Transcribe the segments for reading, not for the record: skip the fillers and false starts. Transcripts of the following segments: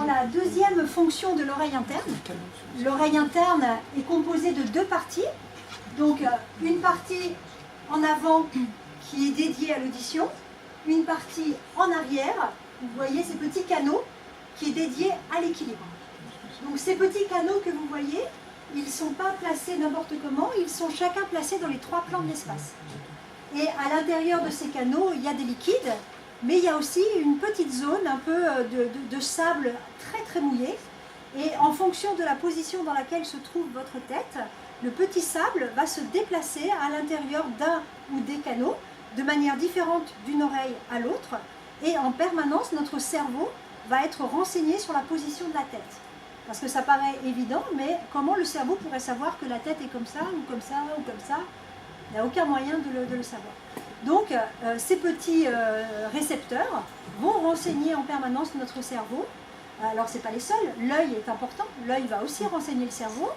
dans la deuxième fonction de l'oreille interne. L'oreille interne est composée de deux parties. Donc une partie en avant qui est dédiée à l'audition, une partie en arrière, vous voyez ces petits canaux, qui est dédié à l'équilibre. Donc ces petits canaux que vous voyez, ils ne sont pas placés n'importe comment, ils sont chacun placés dans les trois plans de l'espace. Et à l'intérieur de ces canaux, il y a des liquides, mais il y a aussi une petite zone un peu de sable très très mouillé. Et en fonction de la position dans laquelle se trouve votre tête, le petit sable va se déplacer à l'intérieur d'un ou des canaux de manière différente d'une oreille à l'autre. Et en permanence, notre cerveau va être renseigné sur la position de la tête. Parce que ça paraît évident, mais comment le cerveau pourrait savoir que la tête est comme ça, ou comme ça, ou comme ça? Il n'y a aucun moyen de le savoir. Donc, ces petits récepteurs vont renseigner en permanence notre cerveau. Alors, ce n'est pas les seuls, l'œil est important, l'œil va aussi renseigner le cerveau.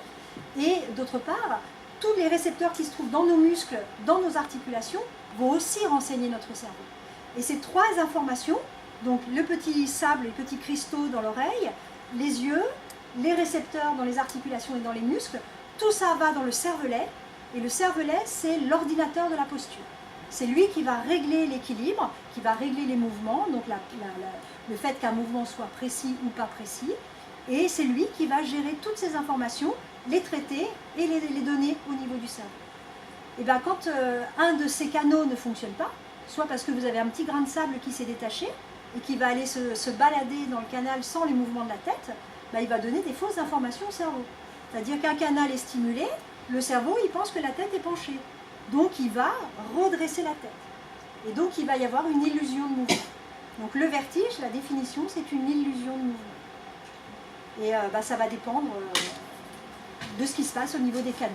Et d'autre part, tous les récepteurs qui se trouvent dans nos muscles, dans nos articulations, vont aussi renseigner notre cerveau. Et ces trois informations, donc le petit sable, les petits cristaux dans l'oreille, les yeux, les récepteurs dans les articulations et dans les muscles, tout ça va dans le cervelet. Et le cervelet, c'est l'ordinateur de la posture. C'est lui qui va régler l'équilibre, qui va régler les mouvements, donc le fait qu'un mouvement soit précis ou pas précis. Et c'est lui qui va gérer toutes ces informations, les traiter et les donner au niveau du cerveau. Et bien quand un de ces canaux ne fonctionne pas, soit parce que vous avez un petit grain de sable qui s'est détaché et qui va aller se balader dans le canal sans les mouvements de la tête, ben il va donner des fausses informations au cerveau. C'est-à-dire qu'un canal est stimulé, le cerveau il pense que la tête est penchée. Donc il va redresser la tête. Et donc il va y avoir une illusion de mouvement. Donc le vertige, la définition, c'est une illusion de mouvement. Et ça va dépendre de ce qui se passe au niveau des canaux.